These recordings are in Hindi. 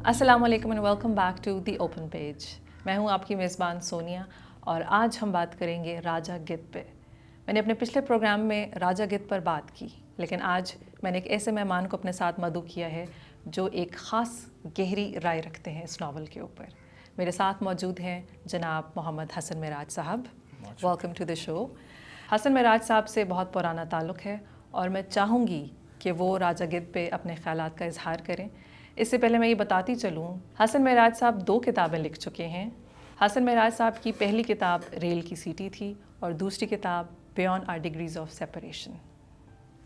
अस्सलाम वालेकुम and welcome back to the open page. मैं हूं आपकी मेज़बान सोनिया और आज हम बात करेंगे राजा गिद्ध पे। मैंने अपने पिछले प्रोग्राम में राजा गिद्ध पर बात की, लेकिन आज मैंने एक ऐसे मेहमान को अपने साथ मदऊ किया है जो एक ख़ास गहरी राय रखते हैं इस नावल के ऊपर। मेरे साथ मौजूद हैं जनाब Mohammad Hasan Meraj Sahab. Welcome to the show. Hasan Meraj Sahab से बहुत पुराना ताल्लुक़ है और मैं चाहूँगी कि वो राजा गिद्ध पे अपने ख़यालात का इजहार करें। इससे पहले मैं ये बताती चलूँ, हसन मेराज साहब 2 किताबें लिख चुके हैं। हसन मेराज साहब की पहली किताब रेल की सीटी थी और दूसरी किताब beyond our degrees of separation.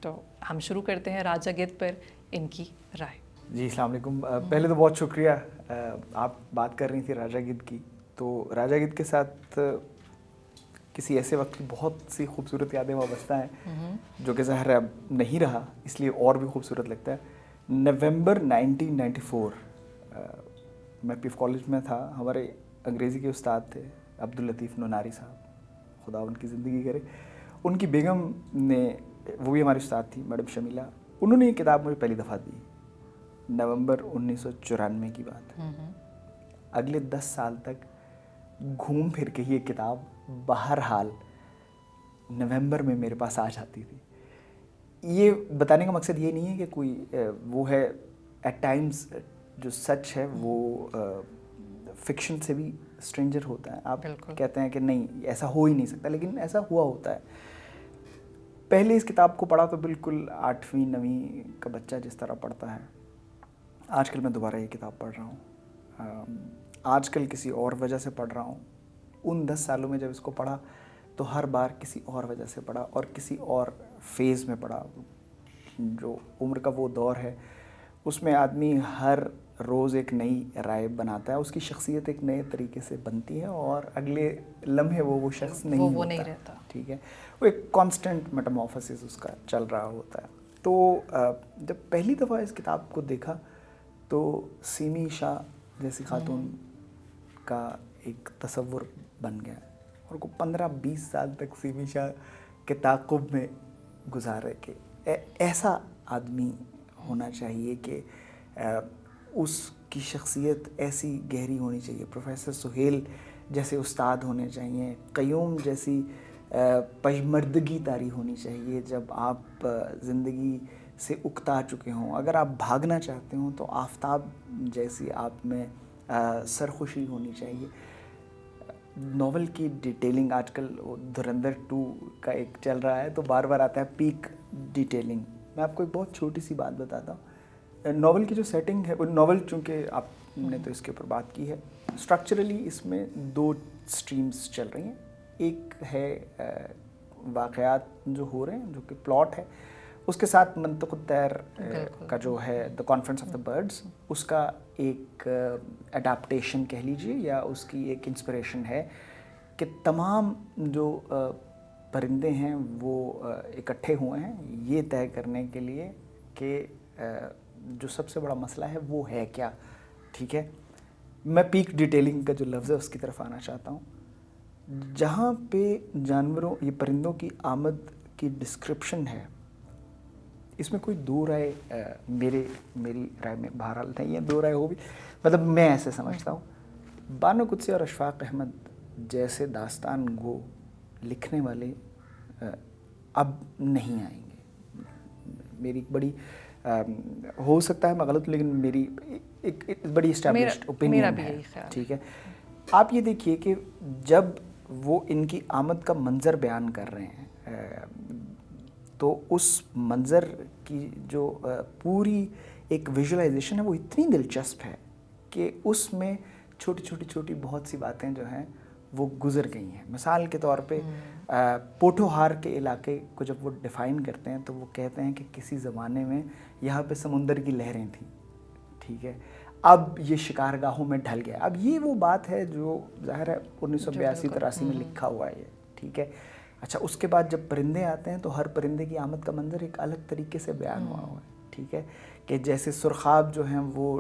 तो हम शुरू करते हैं राजा गिद्ध पर इनकी राय। जी अस्सलाम वालेकुम। पहले तो बहुत शुक्रिया, आप बात कर रही थी राजा गिद्ध की, तो राजा गिद्ध के साथ किसी ऐसे वक्त की बहुत सी खूबसूरत यादें वाबस्ता हैं जो कि ज़ाहिर है अब नहीं रहा, इसलिए और भी खूबसूरत लगता है। नवंबर 1994 मैं पीफ कॉलेज में था। हमारे अंग्रेज़ी के उस्ताद थे अब्दुल लतीफ़ नोनारी साहब, खुदा उनकी ज़िंदगी करे। उनकी बेगम ने, वो भी हमारी उस्ताद थी, मैडम शमीला, उन्होंने ये किताब मुझे पहली दफ़ा दी। नवंबर 1994 की बात है। अगले 10 साल तक घूम फिर के ये किताब बहरहाल नवंबर में मेरे पास आ जाती थी। ये बताने का मकसद ये नहीं है कि कोई वो है, एट टाइम्स जो सच है वो फिक्शन से भी स्ट्रेंजर होता है। आप कहते हैं कि नहीं ऐसा हो ही नहीं सकता, लेकिन ऐसा हुआ होता है। पहले इस किताब को पढ़ा तो बिल्कुल 8वीं 9वीं का बच्चा जिस तरह पढ़ता है। आजकल मैं दोबारा ये किताब पढ़ रहा हूँ, आजकल किसी और वजह से पढ़ रहा हूँ। उन 10 सालों में जब इसको पढ़ा तो हर बार किसी और वजह से पढ़ा और किसी और फेज़ में पढ़ा। जो उम्र का वो दौर है उसमें आदमी हर रोज़ एक नई राय बनाता है, उसकी शख्सियत एक नए तरीके से बनती है और अगले लम्हे वो शख्स नहीं वो नहीं रहता। ठीक है, वो एक कांस्टेंट मेटामॉर्फोसिस उसका चल रहा होता है। तो जब पहली दफ़ा इस किताब को देखा तो सीमी शाह जैसी खातून का एक तसव्वुर बन गया और को 15-20 साल तक सीमी शाह के ताक़ुब में गुजारे कि ऐसा आदमी होना चाहिए कि उसकी शख्सियत ऐसी गहरी होनी चाहिए। प्रोफेसर सुहेल जैसे उस्ताद होने चाहिए, क़य्यूम जैसी पशमर्दगी तारी होनी चाहिए। जब आप ज़िंदगी से उकता चुके हों, अगर आप भागना चाहते हों तो आफताब जैसी आप में सरखुशी होनी चाहिए। नॉवल की डिटेलिंग, आजकल धुरंधर 2 का एक चल रहा है तो बार बार आता है पीक डिटेलिंग। मैं आपको एक बहुत छोटी सी बात बताता हूँ। नॉवल की जो सेटिंग है, नॉवल चूँकि आपने तो इसके ऊपर बात की है, स्ट्रक्चरली इसमें 2 स्ट्रीम्स चल रही हैं। एक है वाक़यात जो हो रहे हैं, जो कि प्लॉट है, उसके साथ मंतक़ तैर का जो है the conference of the birds, उसका एक अडाप्टेशन कह लीजिए या उसकी एक इंस्पिरेशन है कि तमाम जो परिंदे हैं वो इकट्ठे हुए हैं ये तय करने के लिए कि जो सबसे बड़ा मसला है वो है क्या। ठीक है, मैं पीक डिटेलिंग का जो लफ्ज़ है उसकी तरफ आना चाहता हूँ। जहाँ पे जानवरों, ये परिंदों की आमद की डिस्क्रिप्शन है, इसमें कोई दो राय मेरी राय में बहरहाल नहीं है, दो राय हो भी, मतलब मैं ऐसे समझता हूँ। बानो कुदसी और अशफाक अहमद जैसे दास्तान गो लिखने वाले अब नहीं आएंगे। मेरी बड़ी हो सकता है मैं गलत, लेकिन मेरी एक बड़ी एस्टैब्लिश्ड ओपिनियन है। ठीक है, आप ये देखिए कि जब वो इनकी आमद का मंज़र बयान कर रहे हैं तो उस मंज़र की जो पूरी एक विजुअलाइजेशन है वो इतनी दिलचस्प है कि उसमें छोटी बहुत सी बातें जो हैं वो गुज़र गई हैं। मिसाल के तौर पे पोठोहार के इलाके को जब वो डिफ़ाइन करते हैं तो वो कहते हैं कि किसी ज़माने में यहाँ पे समुंदर की लहरें थीं। ठीक है, अब ये शिकारगाहों में ढल गया। अब ये वो बात है जो ज़ाहिर है 1982-83 में लिखा हुआ है ये। ठीक है, अच्छा, उसके बाद जब परिंदे आते हैं तो हर परिंदे की आमद का मंजर एक अलग तरीके से बयान हुआ है। ठीक है, कि जैसे सुरखाब जो हैं वो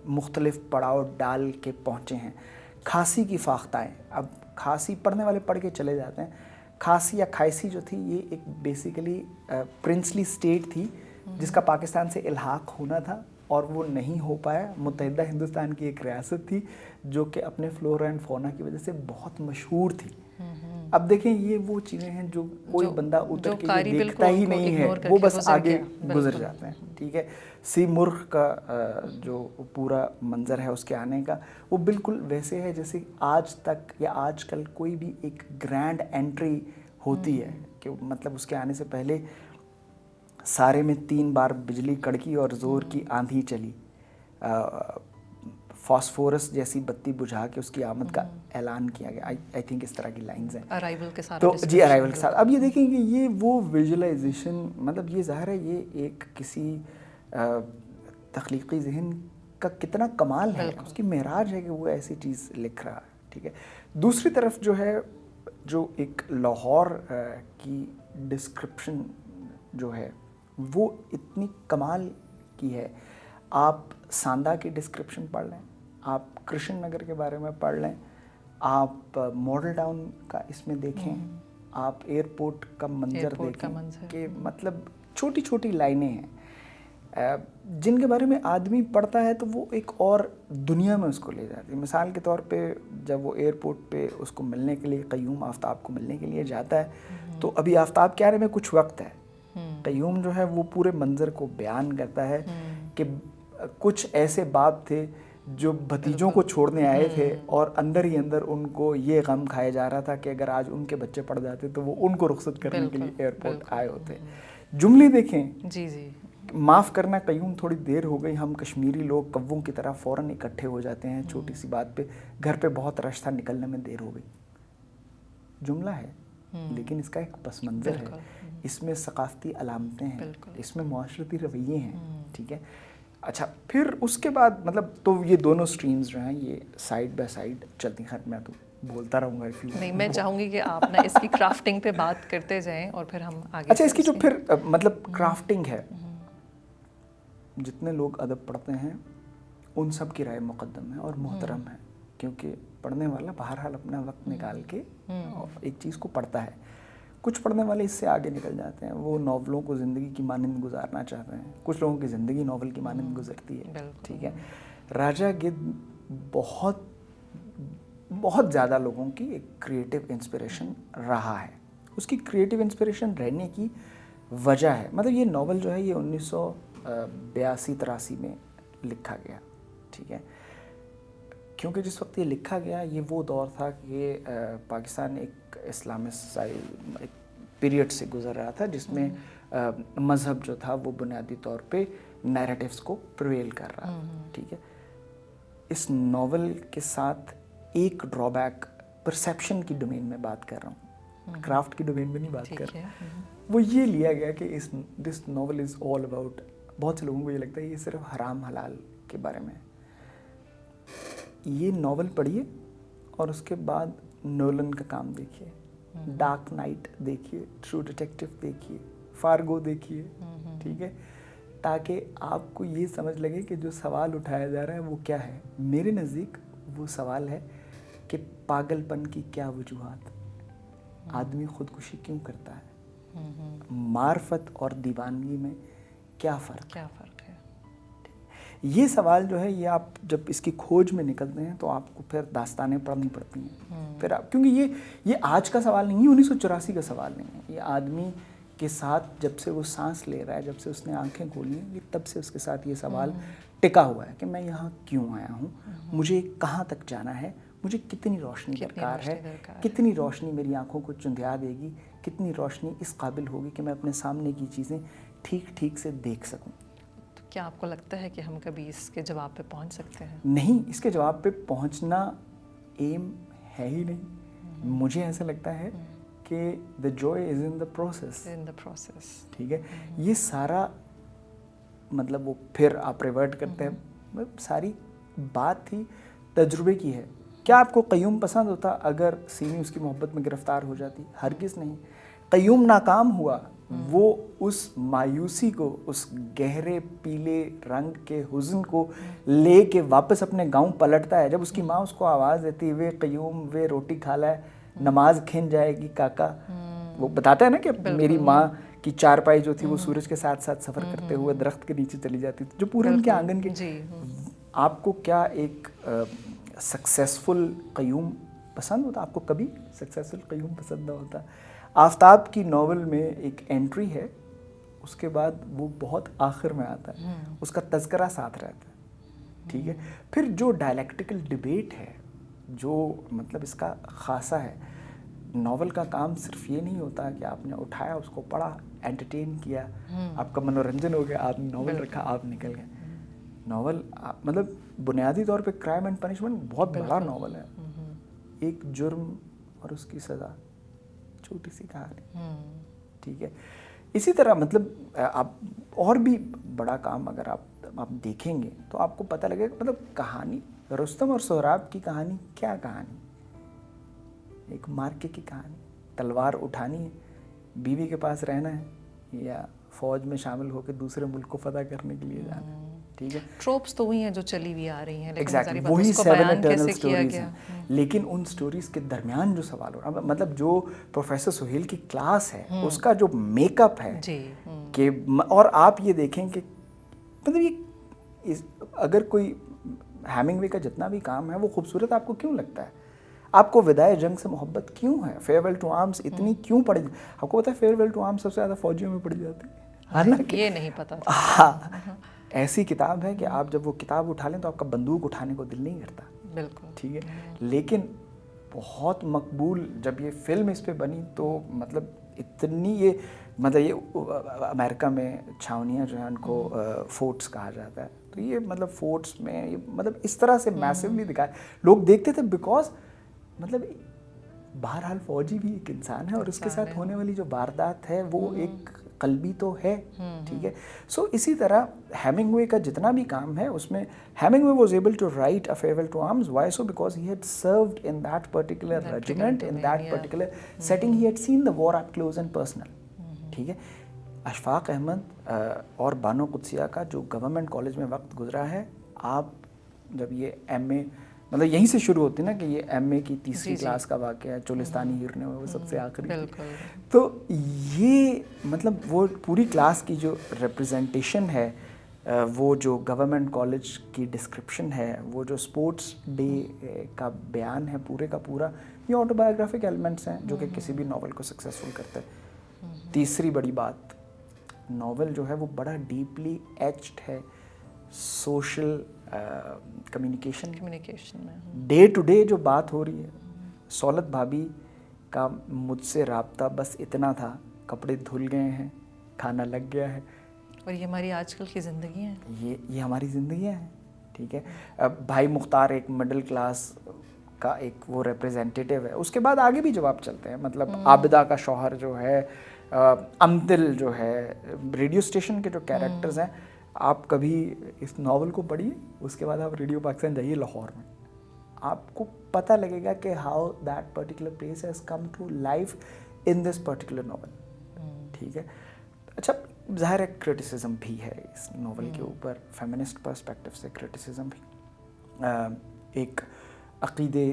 मुख्तलिफ पड़ाव डाल के पहुँचे हैं। खांसी की फाख्ताएँ, अब खांसी पढ़ने वाले पढ़ के चले जाते हैं। खांसी या खायसी जो थी ये एक बेसिकली प्रिंसली स्टेट थी जिसका पाकिस्तान से इल्हाक होना था और वो नहीं हो पाया। मुत्तहिदा हिंदुस्तान की एक रियासत थी जो कि अपने फ्लोरा एंड फौना की वजह से बहुत मशहूर थी। अब देखें ये वो चीज़ें हैं जो कोई बंदा उतर के ये देखता ही नहीं है, वो बस आगे गुजर जाते हैं। ठीक है, सीमुर्ग का जो पूरा मंजर है उसके आने का, वो बिल्कुल वैसे है जैसे आज तक या आजकल कोई भी एक ग्रैंड एंट्री होती है कि मतलब उसके आने से पहले सारे में 3 बार बिजली कड़की और ज़ोर की आंधी चली, फॉस्फोरस जैसी बत्ती बुझा के उसकी आमद का ऐलान किया गया। आई थिंक इस तरह की लाइंस हैं अराइवल के साथ। तो जी अराइवल के साथ। अब ये देखेंगे ये वो विजुअलाइजेशन, मतलब ये ज़ाहिर है ये एक किसी तख्लीकी जहन का कितना कमाल है, उसकी मेराज है कि वो ऐसी चीज़ लिख रहा है। ठीक है, दूसरी तरफ जो है जो एक लाहौर की डिस्क्रिप्शन जो है वो इतनी कमाल की है। आप सांदा की डिस्क्रिप्शन पढ़ लें, आप कृष्ण नगर के बारे में पढ़ लें, आप मॉडल टाउन का इसमें देखें, आप एयरपोर्ट का मंजर देखें कि मतलब छोटी छोटी लाइनें हैं जिनके बारे में आदमी पढ़ता है तो वो एक और दुनिया में उसको ले जाती है। मिसाल के तौर पे जब वो एयरपोर्ट पे उसको मिलने के लिए क़य्यूम आफ्ताब को मिलने के लिए जाता है तो अभी आफ्ताब के आने में कुछ वक्त है, क़य्यूम जो है वो पूरे मंजर को बयान करता है कि कुछ ऐसे बाप थे जो भतीजों को छोड़ने आए थे और अंदर ही अंदर उनको ये गम खाया जा रहा था कि अगर आज उनके बच्चे पड़ जाते तो वो उनको रुखसत करने के लिए एयरपोर्ट आए होते। जुमले देखें, जी जी, माफ़ करना क़य्यूम थोड़ी देर हो गई, हम कश्मीरी लोग कव्वों की तरह फ़ौरन इकट्ठे हो जाते हैं छोटी सी बात पे, घर पे बहुत रश था निकलने में देर हो गई। जुमला है लेकिन इसका एक पस मंज़र है, इसमें सकाफ़ती अलामतें हैं, इसमें मुआशरती रवैये हैं। ठीक है, अच्छा फिर उसके बाद मतलब तो ये दोनों स्ट्रीम्स जो हैं ये साइड बाय साइड चलती। खैर मैं तो बोलता रहूँगा नहीं, मैं चाहूँगी कि आप ना इसकी क्राफ्टिंग पे बात करते जाएं और फिर हम आगे। अच्छा, इसकी जो फिर मतलब क्राफ्टिंग है, जितने लोग अदब पढ़ते हैं उन सब की राय मुकद्दम है और मोहतरम है, क्योंकि पढ़ने वाला बहरहाल अपना वक्त निकाल के एक चीज़ को पढ़ता है। कुछ पढ़ने वाले इससे आगे निकल जाते हैं, वो नॉवलों को ज़िंदगी की मानंद गुजारना चाहते हैं, कुछ लोगों की ज़िंदगी नॉवल की मानंद गुजरती है। ठीक है, राजा गिद्ध बहुत बहुत ज़्यादा लोगों की एक क्रिएटिव इंस्पिरेशन रहा है। उसकी क्रिएटिव इंस्पिरेशन रहने की वजह है, मतलब ये नॉवल जो है ये 1982-83 में लिखा गया। ठीक है, क्योंकि जिस वक्त ये लिखा गया ये वो दौर था कि पाकिस्तान एक इस्लामिक एक पीरियड से गुजर रहा था जिसमें मज़हब जो था वो बुनियादी तौर पे नैरेटिव्स को प्रिवेल कर रहा था। ठीक है, इस नॉवल के साथ एक ड्रॉबैक परसेप्शन की डोमेन में बात कर रहा हूँ, क्राफ्ट की डोमेन में नहीं बात कर रहा हूँ। वो ये लिया गया कि this novel is all about, बहुत से लोगों को ये लगता है ये सिर्फ हराम हलाल के बारे में। ये नॉवल पढ़िए और उसके बाद नोलन का काम देखिए, डार्क नाइट देखिए, ट्रू डिटेक्टिव देखिए, फार्गो देखिए। ठीक है, ताकि आपको ये समझ लगे कि जो सवाल उठाया जा रहा है वो क्या है। मेरे नज़दीक वो सवाल है कि पागलपन की क्या वजूहात, आदमी खुदकुशी क्यों करता है, मार्फत और दीवानगी में क्या फ़र्क है। ये सवाल जो है ये आप जब इसकी खोज में निकलते हैं तो आपको फिर दास्तानें पढ़नी पड़ती हैं फिर आप, क्योंकि ये आज का सवाल नहीं है, 1984 का सवाल नहीं है। ये आदमी के साथ जब से वो सांस ले रहा है, जब से उसने आंखें खोली हैं, तब से उसके साथ ये सवाल टिका हुआ है कि मैं यहाँ क्यों आया हूँ, मुझे कहाँ तक जाना है, मुझे कितनी रोशनी दरकार है, कितनी रोशनी मेरी आंखों को चुंधिया देगी, कितनी रोशनी इस काबिल होगी कि मैं अपने सामने की चीज़ें ठीक ठीक से देख सकूं। तो क्या आपको लगता है कि हम कभी इसके जवाब पे पहुंच सकते हैं? नहीं, इसके जवाब पे पहुंचना एम है ही नहीं। मुझे ऐसा लगता है कि the Joy is in the process. ठीक है, ये सारा मतलब वो फिर आप रिवर्ट करते हैं, मतलब सारी बात थी तजुर्बे की है। क्या आपको क़य्यूम पसंद होता अगर सीमी उसकी मोहब्बत में गिरफ्तार हो जाती? हरगिज़ नहीं। क़य्यूम नाकाम हुआ, वो उस मायूसी को, उस गहरे पीले रंग के हुज़्न को ले के वापस अपने गांव पलटता है। जब उसकी माँ उसको आवाज़ देती, वे क़य्यूम वे रोटी खा ला, नमाज खिन जाएगी काका, वो बताता है ना कि मेरी माँ कि चारपाई जो थी वो सूरज के साथ साथ सफ़र करते हुए दरख्त के नीचे चली जाती थी, जो पूरे उनके आंगन के। जी। आपको क्या एक सक्सेसफुल क़य्यूम पसंद होता? आपको कभी सक्सेसफुल क़य्यूम पसंद ना होता? आफ्ताब की नावल में एक एंट्री है, उसके बाद वो बहुत आखिर में आता है, उसका तज़किरा साथ रहता है, ठीक है। फिर जो डायलेक्टिकल डिबेट है, जो मतलब इसका ख़ासा है, नावल का काम सिर्फ ये नहीं होता कि आपने उठाया, उसको पढ़ा, एंटरटेन किया, आपका मनोरंजन हो गया, आपने नावल रखा, आप निकल गए। नावल मतलब बुनियादी तौर पे क्राइम एंड पनिशमेंट बहुत बड़ा नावल है, एक जुर्म और उसकी सज़ा, छोटी सी कहानी, ठीक है। इसी तरह मतलब आप और भी बड़ा काम अगर आप देखेंगे तो आपको पता लगेगा, मतलब कहानी रुस्तम और सोहराब की कहानी क्या कहानी, एक मार्के की कहानी, तलवार उठानी है, बीवी के पास रहना है या फौज में शामिल होकर दूसरे मुल्क को फतह करने के लिए जाना है, ठीक है। ट्रोप्स तो वही हैं जो चली भी आ रही हैं, लेकिन एग्जैक्टली सारी बात वही उसको 7 बयान इटर्नल कैसे किया स्टोरीज गया। हैं, लेकिन उन स्टोरीज के दरमियान जो सवाल हो रहा है, मतलब जो प्रोफेसर सुहेल की क्लास है उसका जो मेकअप है जी। कि, और आप ये देखें कि मतलब ये अगर कोई हेमिंगवे का जितना भी काम है वो खूबसूरत आपको क्यों लगता है? आपको विदाए जंग से मोहब्बत क्यों है? फेयरवेल टू आर्म्स इतनी क्यों पड़ी? आपको पता है फेयरवेल टू आर्म्स सबसे ज़्यादा फौजियों में पड़ी जाती है, हालांकि ये नहीं पता था। हाँ, ऐसी किताब है कि आप जब वो किताब उठा लें तो आपका बंदूक उठाने को दिल नहीं करता, बिल्कुल, ठीक है। लेकिन बहुत मकबूल जब ये फिल्म इस पे बनी तो मतलब इतनी ये मतलब ये अमेरिका में छावनियाँ जो है उनको फोर्ट्स कहा जाता है, तो ये मतलब फोर्ट्स में ये मतलब इस तरह से मैसिवली दिखाया, लोग देखते थे बिकॉज मतलब बहरहाल फौजी भी एक इंसान है और उसके साथ होने वाली जो वारदात है वो एक कल्बी तो है, ठीक है। सो इसी तरह हेमिंगवे का जितना भी काम है उसमें Hemingway was able to write a farewell to arms, why so? Because he had served in that particular regiment, in that particular setting, he had seen the war up close and personal, ठीक है। अशफाक अहमद और बानो कुदसिया का जो गवर्नमेंट कॉलेज में वक्त गुजरा है, आप जब ये एमए मतलब यहीं से शुरू होती है ना कि ये एमए की तीसरी क्लास का वाक़या है, चोलिस्तानी हिरने में वो सबसे आखिरी, तो ये मतलब वो पूरी क्लास की जो रिप्रेजेंटेशन है, वो जो गवर्नमेंट कॉलेज की डिस्क्रिप्शन है, वो जो स्पोर्ट्स डे का बयान है पूरे का पूरा, ये ऑटोबायोग्राफिक एलिमेंट्स हैं जो कि किसी भी नावल को सक्सेसफुल करते हैं। तीसरी बड़ी बात, नावल जो है वो बड़ा डीपली एच्ड है सोशल कम्युनिकेशन में। डे टू डे जो बात हो रही है, सौलत भाभी का मुझसे राब्ता बस इतना था, कपड़े धुल गए हैं, खाना लग गया है, और ये हमारी आजकल की ज़िंदगी है, ये हमारी ज़िंदगियाँ हैं, ठीक है। अब भाई मुख्तार एक मिडिल क्लास का एक वो रिप्रेजेंटेटिव है, उसके बाद आगे भी जब आप चलते हैं मतलब आबिदा का शौहर जो है, अमतिल जो है, रेडियो स्टेशन के जो कैरेक्टर्स हैं, आप कभी इस नावल को पढ़िए, उसके बाद आप रेडियो पाकिस्तान जाइए लाहौर में, आपको पता लगेगा कि how that particular place has come to life in this particular novel, ठीक है। अच्छा, ज़ाहिर है क्रिटिसिज्म भी है इस नावल के ऊपर, फेमिनिस्ट पर्सपेक्टिव से क्रिटिसिज्म भी, एक अक़ीदे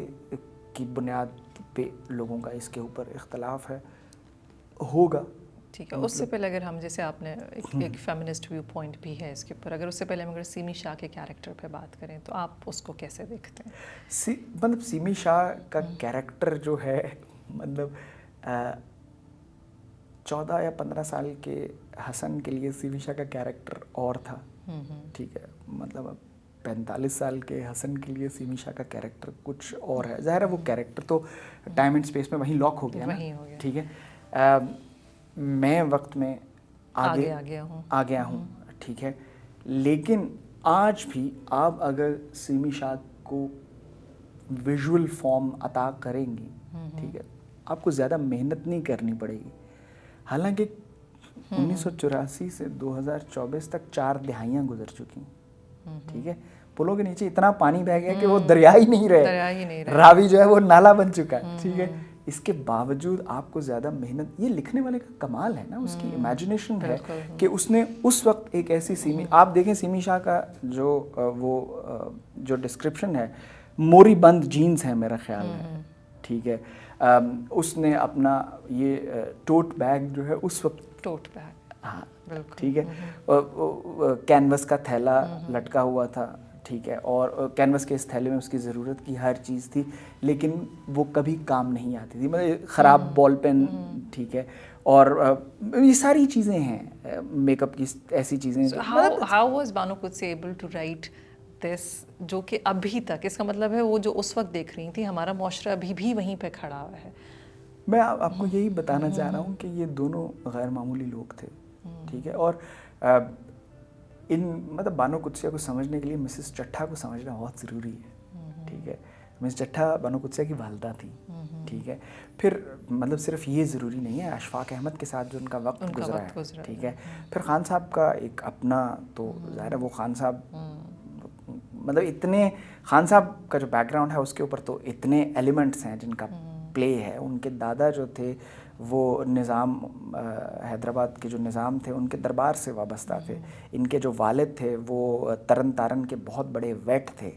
की बुनियाद पे लोगों का इसके ऊपर इख्तलाफ है, होगा, ठीक है। उससे पहले अगर हम जैसे आपने एक फेमिनिस्ट व्यू पॉइंट भी है इसके ऊपर, अगर उससे पहले हम अगर सीमी शाह के कैरेक्टर पे बात करें तो आप उसको कैसे देखते हैं? मतलब सीमी शाह का कैरेक्टर जो है मतलब 14 या 15 साल के हसन के लिए सीमी शाह का कैरेक्टर और था, ठीक है। मतलब अब 45 साल के हसन के लिए सीमी शाह का कैरेक्टर कुछ और है, ज़ाहिर है वो कैरेक्टर तो टाइम एंड स्पेस में वहीं लॉक हो गया ना, ठीक है। मैं वक्त में आगे आ गया हूँ, ठीक है। लेकिन आज भी आप अगर सीमी शाह को विजुअल फॉर्म अता करेंगी, ठीक है, आपको ज़्यादा मेहनत नहीं करनी पड़ेगी। हालांकि 1984 से 2024 तक 4 दहाइयाँ गुजर चुकी, ठीक है। पुलों के नीचे इतना पानी बह गया कि वो दरिया ही नहीं रहे, रावी जो है वो नाला बन चुका है, ठीक है। इसके बावजूद आपको ज़्यादा मेहनत, ये लिखने वाले का कमाल है ना, उसकी इमेजिनेशन है कि उसने उस वक्त एक ऐसी सीमी, आप देखें सीमी शाह का जो डिस्क्रिप्शन है, मोरी बंद जीन्स है मेरा ख्याल है, ठीक है। उसने अपना ये टोट बैग जो है उस वक्त, टोट बैग, हाँ बिल्कुल, ठीक है, कैनवस का थैला लटका हुआ था, ठीक है, और कैनवस के इस थैले में उसकी ज़रूरत की हर चीज़ थी, लेकिन वो कभी काम नहीं आती थी, मतलब ख़राब बॉल पेन, ठीक है, और ये सारी चीज़ें हैं, मेकअप की ऐसी चीज़ें So जो how was Banu Qudsi able to write this, जो कि अभी तक, इसका मतलब है वो जो उस वक्त देख रही थी, हमारा मुआशरा अभी भी वहीं पे खड़ा हुआ है। मैं आपको यही बताना चाह रहा हूँ कि ये दोनों गैर मामूली लोग थे, ठीक है, और इन मतलब बानो कुदसिया को समझने के लिए मिसेस चट्टा को समझना बहुत ज़रूरी है, ठीक है। मिसेस चट्टा बानो कुदसिया की वालदा थी, ठीक है। फिर मतलब सिर्फ ये ज़रूरी नहीं है, अशफाक अहमद के साथ जो उनका वक्त गुजरा है, ठीक है। फिर खान साहब का एक अपना, तो ज़ाहिर है वो खान साहब मतलब इतने, खान साहब का जो बैकग्राउंड है उसके ऊपर तो इतने एलिमेंट्स हैं जिनका प्ले है। उनके दादा जो थे वो निज़ाम, हैदराबाद के जो निज़ाम थे उनके दरबार से वाबस्ता थे। इनके जो वालिद थे वो तरन तारन के बहुत बड़े वेट थे,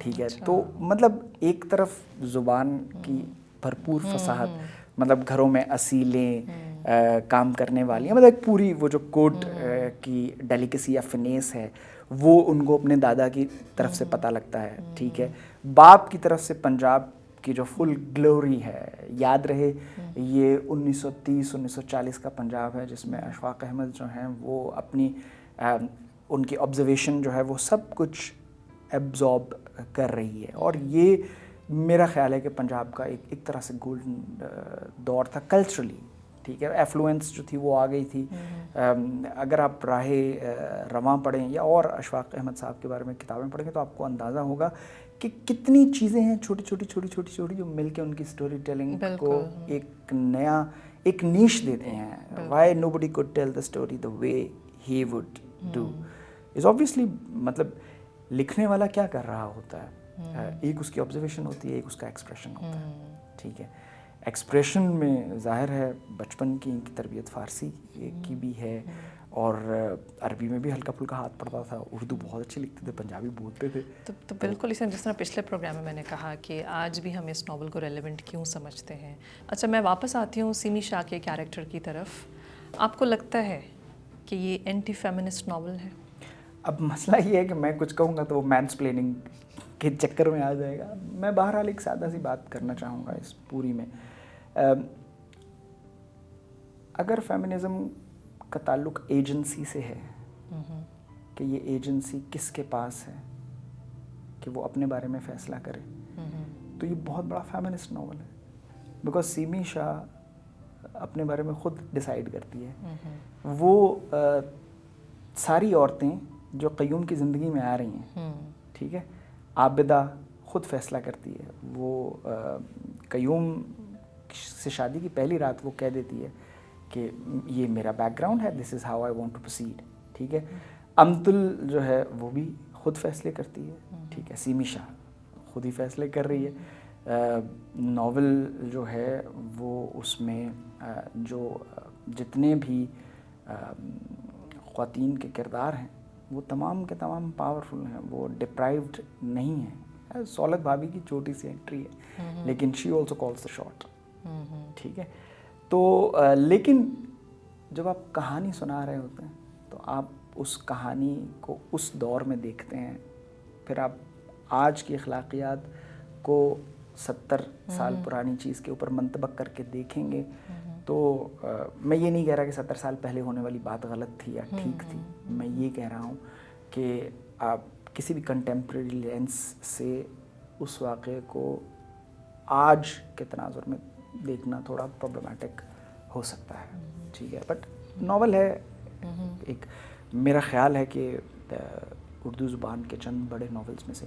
ठीक है। तो मतलब एक तरफ ज़ुबान की भरपूर फसाहत, मतलब घरों में असीलें काम करने वाली हैं, मतलब एक पूरी वो जो कोर्ट की डेलिकेसी या फिनेस है वो उनको अपने दादा की तरफ से पता लगता है, ठीक है। बाप की तरफ से पंजाब की जो फुल ग्लोरी है, याद रहे ये 1930-1940 का पंजाब है जिसमें अशफाक अहमद जो हैं वो अपनी उनकी ऑब्जर्वेशन जो है वो सब कुछ एब्जॉर्ब कर रही है। और ये मेरा ख्याल है कि पंजाब का एक तरह से गोल्डन दौर था कल्चरली, ठीक है। एफ्लुएंस जो थी वो आ गई थी। अगर आप राहे रवां पढ़ें या और अशफाक अहमद साहब के बारे में किताबें पढ़ेंगे तो आपको अंदाज़ा होगा कि कितनी चीज़ें हैं छोटी छोटी जो मिलके उनकी स्टोरी टेलिंग को एक नया एक नीश देते हैं। Why nobody could tell the story the way he would do is obviously, मतलब लिखने वाला क्या कर रहा होता है, एक उसकी ऑब्जर्वेशन होती है, एक उसका एक्सप्रेशन होता है, ठीक है। एक्सप्रेशन में ज़ाहिर है बचपन की इनकी तरबियत फ़ारसी की भी है और अरबी में भी हल्का फुल्का हाथ पड़ता था, उर्दू बहुत अच्छी लिखते थे, पंजाबी बोलते थे। तो बिल्कुल इसे, जिस तरह पिछले प्रोग्राम में मैंने कहा कि आज भी हम इस नावल को रेलेवेंट क्यों समझते हैं। अच्छा, मैं वापस आती हूँ सिमी शाह के कैरेक्टर की तरफ। आपको लगता है कि ये एंटी फेमिनिस्ट नावल है? अब मसला ये है कि मैं कुछ कहूँगा तो वो मैंसप्लेनिंग के चक्कर में आ जाएगा। मैं बहरहाल एक सादा सी बात करना चाहूँगा इस पूरी में। अगर फेमिनिज़म का ताल्लुक एजेंसी से है कि ये एजेंसी किसके पास है कि वो अपने बारे में फ़ैसला करे, तो ये बहुत बड़ा फेमिनिस्ट नावल है। बिकॉज सिमी शाह अपने बारे में ख़ुद डिसाइड करती है। वो सारी औरतें जो क़य्यूम की ज़िंदगी में आ रही हैं, ठीक है, आबिदा ख़ुद फ़ैसला करती है। वो क़य्यूम से शादी की पहली रात वो कह देती है कि ये मेरा बैकग्राउंड है, this is how I want to proceed, ठीक है। अमतुल जो है वो भी खुद फैसले करती है, ठीक है। सिमी शाह खुद ही फैसले कर रही है। नावल जो है वो उसमें जो जितने भी ख़वातीन के किरदार हैं वो तमाम के तमाम पावरफुल हैं, वो डिप्राइव्ड नहीं हैं। सौलत भाभी की छोटी सी एंट्री है लेकिन she also calls the shot, ठीक है। तो लेकिन जब आप कहानी सुना रहे होते हैं तो आप उस कहानी को उस दौर में देखते हैं, फिर आप आज की अखलाकियात को 70 साल पुरानी चीज़ के ऊपर मंतबक करके देखेंगे तो मैं ये नहीं कह रहा कि 70 साल पहले होने वाली बात गलत थी या ठीक थी। मैं ये कह रहा हूँ कि आप किसी भी कंटेम्प्रेरी लेंस से उस वाक़े को आज के तनाजुर में देखना थोड़ा प्रॉब्लमेटिक हो सकता है, ठीक है। बट नावल है, एक मेरा ख़्याल है कि उर्दू ज़ुबान के चंद बड़े नावल्स में से।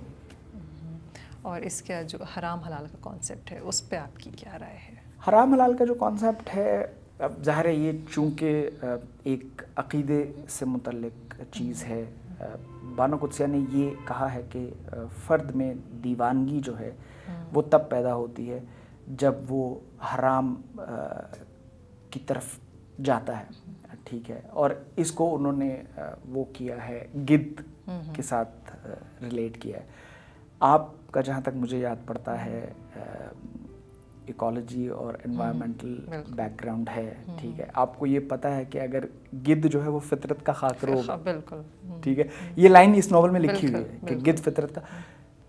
और इसका जो हराम हलाल का कॉन्सेप्ट है उस पर आपकी क्या राय है? हराम हलाल का जो कॉन्सेप्ट है, अब ज़ाहिर है ये चूँकि एक अक़ीदे से मुतल्लिक चीज़ है। बानो कुदसिया ने ये कहा है कि फ़र्द में दीवानगी जो है वो तब पैदा होती है जब वो हराम की तरफ जाता है, ठीक है। और इसको उन्होंने वो किया है, गिद्ध के साथ रिलेट किया है। आपका जहाँ तक मुझे याद पड़ता है इकोलॉजी और एनवायरमेंटल बिल्कुल। बैकग्राउंड है, ठीक है, आपको ये पता है कि अगर गिद्ध जो है वो फितरत का खातिर होगा, बिल्कुल। ठीक है, ये लाइन इस नॉवल में लिखी हुई बिल्कुल, है कि बिल्कुल। गिद्ध फितरत का,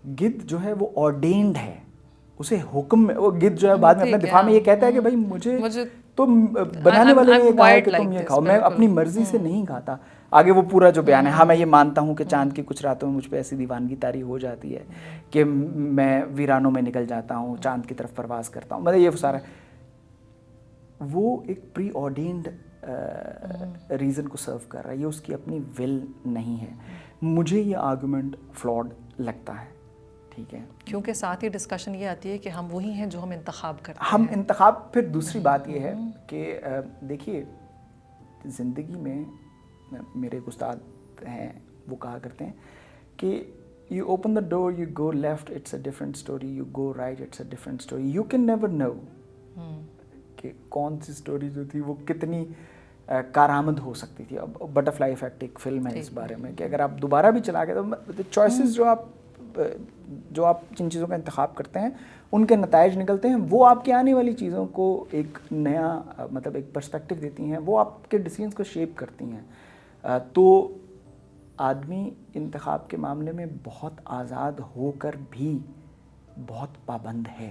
गिद्ध जो है वो ऑर्डेन्ड है, उसे हुक्म में, वो गिद्ध जो है बाद में अपने ठीक है, दिफा में ये हाँ, कहता है कि भाई मुझे तो बनाने I'm- वाले ने I'm ये कहा है wired कि तुम like ये this, खाओ, मैं बिल्कुल। अपनी मर्जी से नहीं खाता। आगे वो पूरा जो बयान है, हाँ मैं ये मानता हूँ कि चांद की कुछ रातों में मुझ पे ऐसी दीवानगी तारी हो जाती है कि मैं वीरानों में निकल जाता हूँ, चांद की तरफ परवास करता हूँ, मतलब ये सारा वो एक प्री ऑर्डेन्ड रीज़न को सर्व कर रहा है, ये उसकी अपनी विल नहीं है। मुझे ये आर्गुमेंट फ्लॉड लगता है, ठीक है, क्योंकि साथ ही डिस्कशन ये आती है कि हम वही हैं जो हम इंतखाब करते हम हैं। इंतखाब। फिर दूसरी बात ये है कि देखिए ज़िंदगी में मेरे एक उस्ताद हैं, वो कहा करते हैं कि you open the door, you go left, it's a different story, you go right, it's a different story, you can never know कि कौन सी स्टोरी जो थी वो कितनी कारआमद हो सकती थी। अब बटरफ्लाई इफेक्ट एक फिल्म है इस बारे में कि अगर आप दोबारा भी चला गए तो चॉइसेस जो आप जिन चीज़ों का इंतखाब करते हैं उनके नताइज निकलते हैं, वो आपकी आने वाली चीज़ों को एक नया मतलब एक पर्सपेक्टिव देती हैं, वो आपके डिसीजंस को शेप करती हैं। तो आदमी इंतखाब के मामले में बहुत आज़ाद होकर भी बहुत पाबंद है,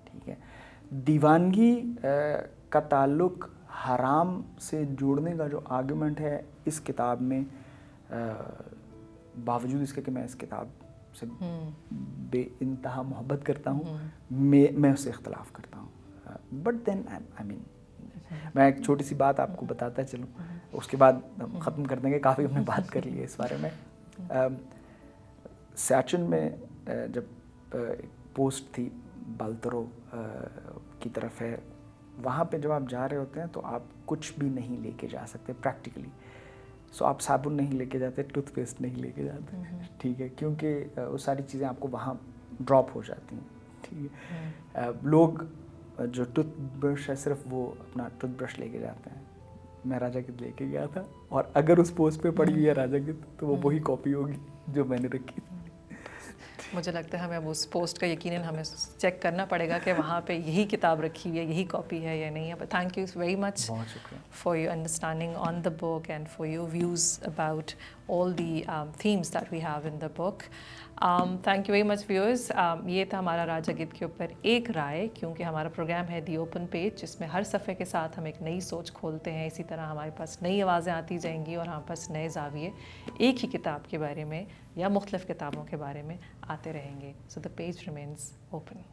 ठीक है। दीवानगी का ताल्लुक हराम से जोड़ने का जो आर्गुमेंट है इस किताब में, बावजूद इसके कि मैं इस किताब से बेइंतहा मोहब्बत करता हूँ, मैं उससे इख्तलाफ करता हूँ। बट देन आई मीन मैं एक छोटी सी बात आपको बताता चलूँ, उसके बाद हम ख़त्म कर देंगे, काफ़ी हमने बात कर ली है इस बारे में। सियाचिन में जब एक पोस्ट थी बाल्तरो की तरफ है, वहाँ पे जब आप जा रहे होते हैं तो आप कुछ भी नहीं लेके जा सकते प्रैक्टिकली। सो आप साबुन नहीं लेके जाते, टूथपेस्ट नहीं लेके जाते, ठीक है, क्योंकि वो सारी चीज़ें आपको वहाँ ड्रॉप हो जाती हैं, ठीक है। लोग जो टूथब्रश है सिर्फ वो अपना टूथब्रश लेके जाते हैं। मैं राजा गिद्ध लेके गया था और अगर उस पोस्ट पे पड़ी हुई है राजा गिद्ध तो वो वही कॉपी होगी जो मैंने रखी थी। मुझे लगता है हमें उस पोस्ट का यकीनन हमें चेक करना पड़ेगा कि वहाँ पे यही किताब रखी हुई है, यही कॉपी है या नहीं है। But thank you very much for your understanding on the book and for your views about all the themes that we have in the book. Thank you very much viewers. ये था हमारा राजा गिद्ध के ऊपर एक राय, क्योंकि हमारा प्रोग्राम है दी ओपन पेज, जिसमें हर सफ़े के साथ हम एक नई सोच खोलते हैं। इसी तरह हमारे पास नई आवाज़ें आती जाएंगी और हमारे पास नए ज़ाविये एक ही किताब के बारे में या मुख्तलिफ़ किताबों के बारे में आते रहेंगे। So the page remains open.